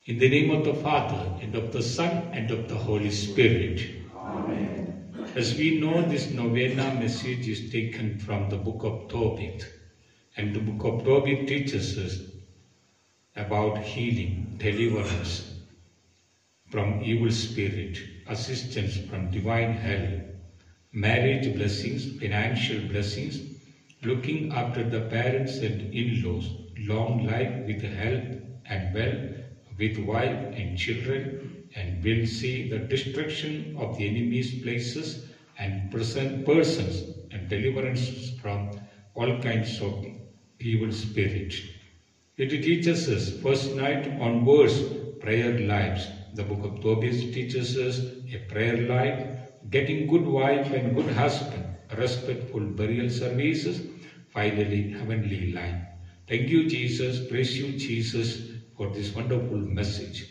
In the name of the Father, and of the Son, and of the Holy Spirit. Amen. As we know, this novena message is taken from the book of Tobit. And the book of Tobit teaches us about healing, deliverance from evil spirit, assistance from divine help, marriage blessings, financial blessings, looking after the parents and in-laws, long life with health and wealth, with wife and children, and will see the destruction of the enemy's places and persons, and deliverance from all kinds of evil spirit. It teaches us first night onwards prayer lives. The book of Tobit teaches us a prayer life, getting good wife and good husband, respectful burial services, finally heavenly life. Thank you, Jesus. Praise you, Jesus, for this wonderful message.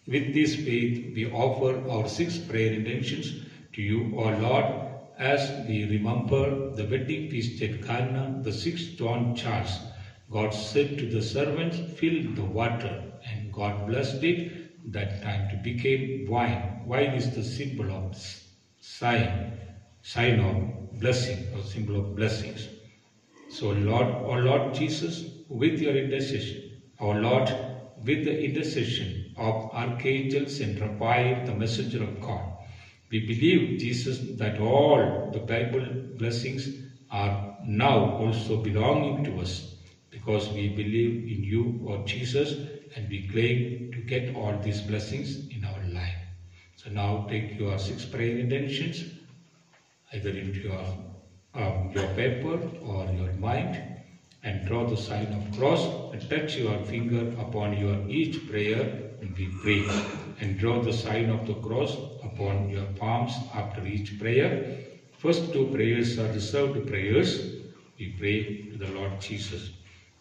With this faith, we offer our 6 prayer intentions to you, O Lord, as we remember the wedding feast at Cana, the 6th dawn charge. God said to the servants, "Fill the water," and God blessed it. That time it became wine. Wine is the symbol of sign of blessing, or symbol of blessings. So Lord, O Lord Jesus, with your intercession, our Lord, with the intercession of Archangel Saint Raphael, the messenger of God, we believe, Jesus, that all the Bible blessings are now also belonging to us, because we believe in you, O Jesus, and we claim to get all these blessings in our life. So now take your 6 prayer intentions, either into your paper or your mind, and draw the sign of cross and touch your finger upon your each prayer and we pray. And draw the sign of the cross upon your palms after each prayer. First 2 prayers are reserved prayers. We pray to the Lord Jesus.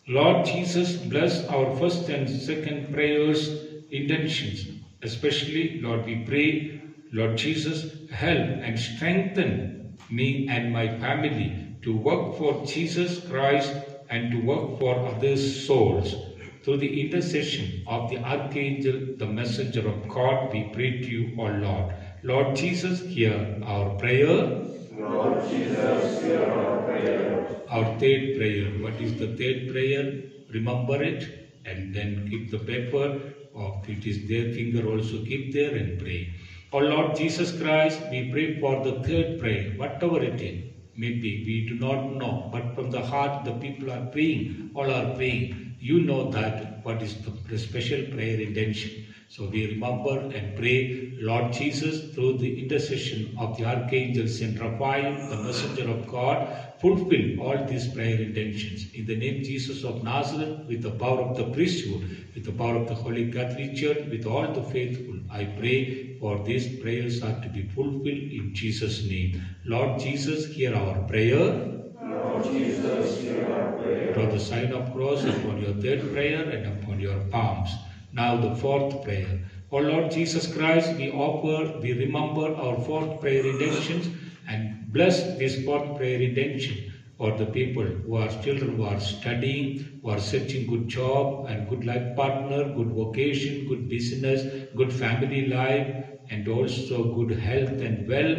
Lord Jesus, bless our first and second prayers intentions. Especially, Lord, we pray, Lord Jesus, help and strengthen me and my family to work for Jesus Christ and to work for others' souls. Through the intercession of the Archangel, the messenger of God, we pray to you, O Lord. Lord Jesus, hear our prayer. Lord Jesus, hear our prayer. Our 3rd prayer. What is the 3rd prayer? Remember it, and then keep the paper, or if it is there, finger also keep there and pray. O Lord Jesus Christ, we pray for the 3rd prayer, whatever it is. Maybe we do not know, but from the heart the people are praying, all are praying. You know that what is the special prayer intention. So we remember and pray, Lord Jesus, through the intercession of the Archangel Saint Raphael, the messenger of God, fulfill all these prayer intentions. In the name Jesus of Nazareth, with the power of the priesthood, with the power of the Holy Catholic Church, with all the faithful, I pray for these prayers are to be fulfilled in Jesus' name. Lord Jesus, hear our prayer. Lord Jesus, hear our prayer. Draw the sign of cross upon your 3rd prayer and upon your palms. Now the 4th prayer. O Lord Jesus Christ, we remember our 4th prayer intentions and bless this 4th prayer intention for the people who are children who are studying, who are searching good job and good life partner, good vocation, good business, good family life, and also good health and wealth,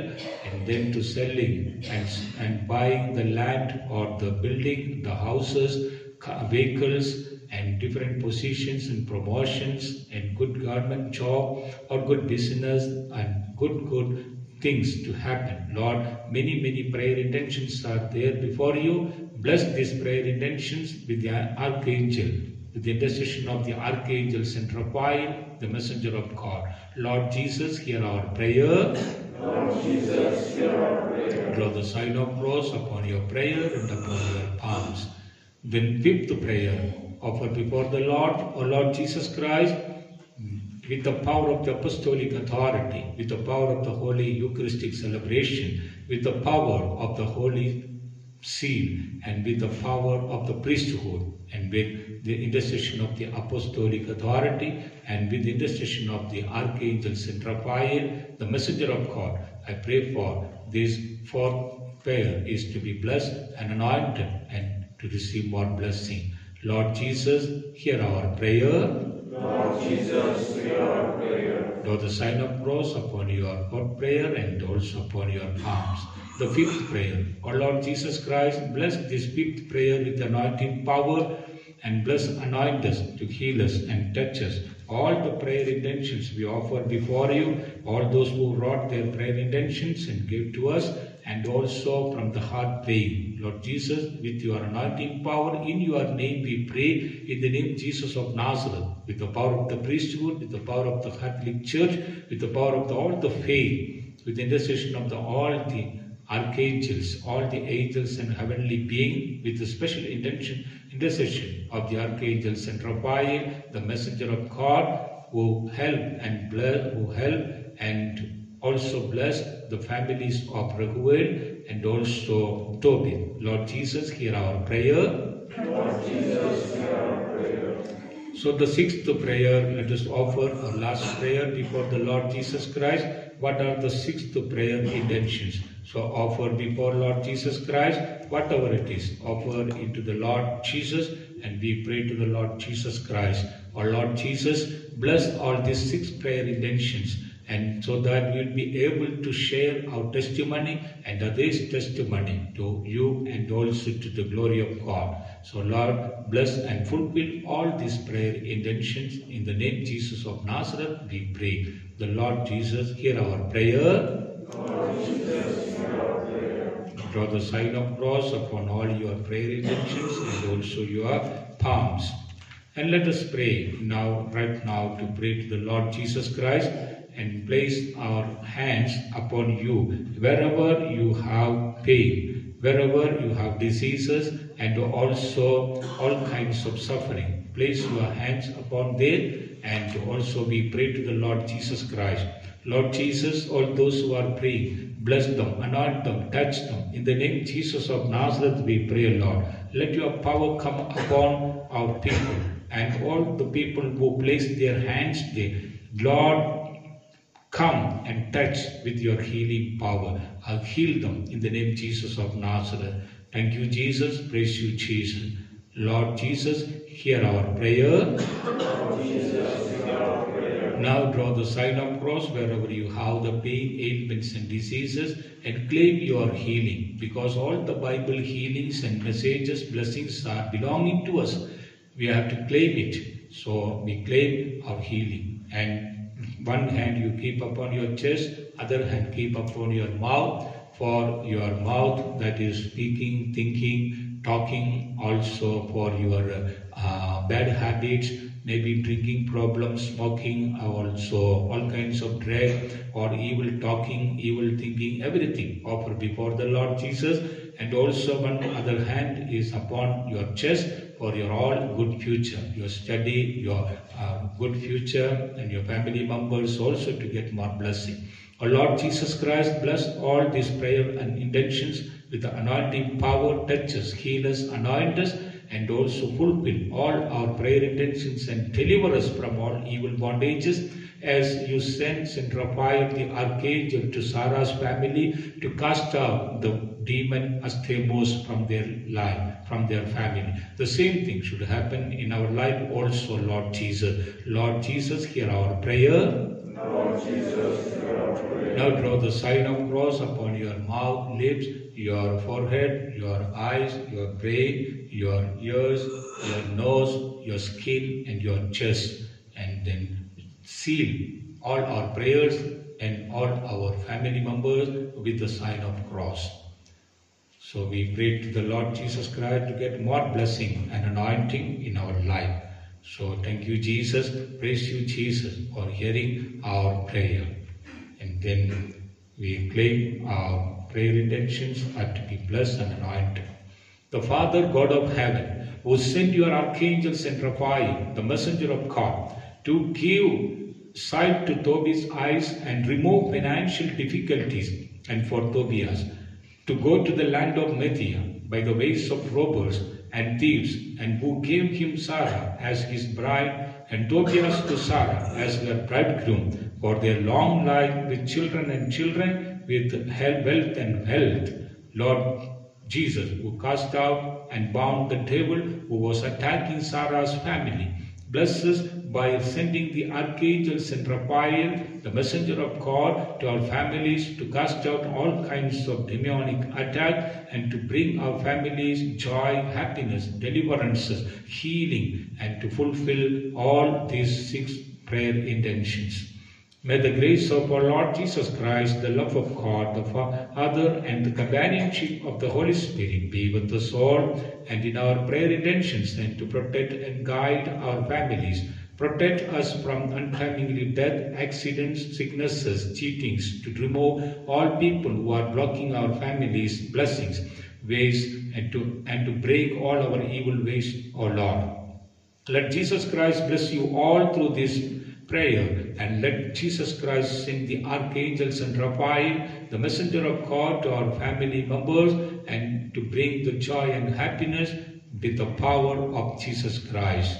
and then to selling and buying the land or the building, the houses, vehicles, and different positions and promotions and good government job or good business and good things to happen. Lord, many prayer intentions are there before you. Bless these prayer intentions with the Archangel, with the intercession of the Archangel Saint Raphael, the messenger of God. Lord Jesus, hear our prayer. Lord Jesus, hear our prayer. Draw the sign of cross upon your prayer and upon your palms. Then 5th prayer, offer before the Lord, O Lord Jesus Christ, with the power of the apostolic authority, with the power of the Holy Eucharistic celebration, with the power of the Holy Seal, and with the power of the priesthood, and with the intercession of the apostolic authority, and with the intercession of the Archangel Saint Raphael, the messenger of God, I pray for this 4th prayer is to be blessed and anointed and to receive more blessing. Lord Jesus, hear our prayer. Lord Jesus, hear our prayer. Draw the sign of cross upon your court prayer and also upon your palms. The fifth prayer. O Lord Jesus Christ, bless this fifth prayer with anointing power and bless, anoint us to heal us and touch us. All the prayer intentions we offer before you, all those who wrote their prayer intentions and gave to us, and also from the heart praying. Lord Jesus, with your anointing power, in your name we pray, in the name Jesus of Nazareth, with the power of the priesthood, with the power of the Catholic Church, with the power of all the faith, with the intercession of all the archangels, all the angels and heavenly beings, with the special intercession of the archangel Saint Raphael, the messenger of God, who help and also bless the families of Raguel and also Tobin. Lord Jesus, hear our prayer. Lord Jesus, hear our prayer. So the sixth prayer, let us offer our last prayer before the Lord Jesus Christ. What are the sixth prayer intentions? So offer before Lord Jesus Christ, whatever it is, offer into the Lord Jesus, and we pray to the Lord Jesus Christ. Our Lord Jesus, bless all these six prayer intentions, and so that we will be able to share our testimony and others' testimony to you and also to the glory of God. So Lord, bless and fulfill all these prayer intentions. In the name Jesus of Nazareth, we pray. The Lord Jesus, hear our prayer. Lord Jesus, hear our prayer. Draw the sign of cross upon all your prayer intentions and also your palms. And let us pray now, right now, to pray to the Lord Jesus Christ and place our hands upon you wherever you have pain, wherever you have diseases and also all kinds of suffering. Place your hands upon there, and also we pray to the Lord Jesus Christ. Lord Jesus, all those who are praying, bless them, anoint them, touch them. In the name Jesus of Nazareth, we pray, Lord. Let your power come upon our people and all the people who place their hands there. Lord, come and touch with your healing power. I'll heal them in the name Jesus of Nazareth. Thank you, Jesus. Praise you, Jesus. Lord Jesus, hear our prayer. Lord Jesus, hear our prayer. Now draw the sign of cross wherever you have the pain, ailments and diseases, and claim your healing, because all the Bible healings and messages, blessings are belonging to us. We have to claim it. So we claim our healing. And one hand you keep upon your chest, other hand keep upon your mouth, for your mouth that is speaking, thinking, talking, also for your bad habits, maybe drinking problems, smoking, also all kinds of drug or evil talking, evil thinking, everything offer before the Lord Jesus. And also one other hand is upon your chest for your all good future, your study, your good future, and your family members also to get more blessing. O Lord Jesus Christ, bless all these prayer and intentions with the anointing power, touch us, heal us, anoint us, and also fulfill all our prayer intentions and deliver us from all evil bondages, as you sent Saint Raphael the Archangel to Sarah's family to cast out the demon Asthemos from their life, from their family. The same thing should happen in our life also, Lord Jesus. Lord Jesus, hear our prayer. Lord Jesus, hear our prayer. Now draw the sign of cross upon your mouth, lips, your forehead, your eyes, your brain, your ears, your nose, your skin, and your chest, and then seal all our prayers and all our family members with the sign of cross. So we pray to the Lord Jesus Christ to get more blessing and anointing in our life. So thank you, Jesus. Praise you, Jesus, for hearing our prayer. And then we claim our prayer intentions are to be blessed and anointed. The Father God of heaven, who sent your archangel Saint Raphael, the messenger of God, to give sight to Tobias' eyes and remove financial difficulties, and for Tobias to go to the land of Media by the ways of robbers and thieves, and who gave him Sarah as his bride, and Tobias to Sarah as their bridegroom, for their long life with children and children, with wealth and health. Lord Jesus, who cast out and bound the devil who was attacking Sarah's family, Bless us by sending the Archangel Saint Raphael, the messenger of God, to our families to cast out all kinds of demonic attack and to bring our families joy, happiness, deliverances, healing, and to fulfill all these 6 prayer intentions. May the grace of our Lord Jesus Christ, the love of God, the Father, and the companionship of the Holy Spirit be with us all and in our prayer intentions, and to protect and guide our families. Protect us from untimely death, accidents, sicknesses, cheatings, to remove all people who are blocking our families' blessings, ways, and to break all our evil ways, O Lord. Let Jesus Christ bless you all through this prayer, and let Jesus Christ send the Archangel Saint Raphael, the messenger of God, to our family members, and to bring the joy and happiness with the power of Jesus Christ.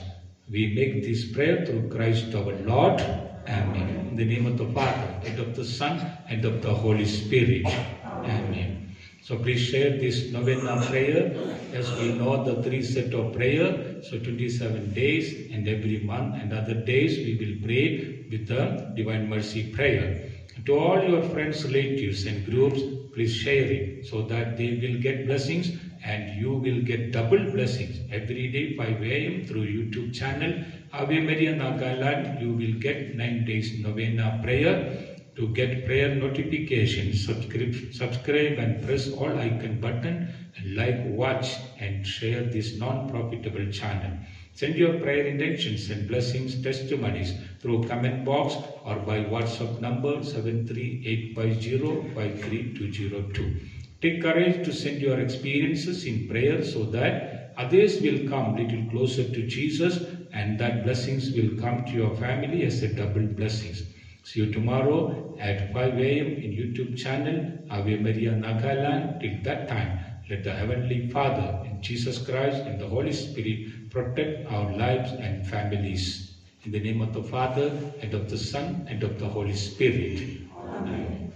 We make this prayer through Christ our Lord. Amen. In the name of the Father, and of the Son, and of the Holy Spirit. Amen. So please share this novena prayer. As we know the 3 set of prayer, so 27 days, and every month and other days we will pray with the Divine Mercy prayer. To all your friends, relatives and groups, please share it so that they will get blessings and you will get double blessings. Every day 5 a.m. through YouTube channel Ave Maria Nagaland, you will get 9 days novena prayer. To get prayer notifications, subscribe and press all icon button, and like, watch and share this non-profitable channel. Send your prayer intentions and blessings testimonies through comment box or by WhatsApp number 738505322. Take courage to send your experiences in prayer so that others will come little closer to Jesus, and that blessings will come to your family as a double blessings. See you tomorrow at 5 a.m. in YouTube channel Ave Maria Nagaland. Till that time, let the Heavenly Father and Jesus Christ and the Holy Spirit protect our lives and families. In the name of the Father, and of the Son, and of the Holy Spirit. Amen.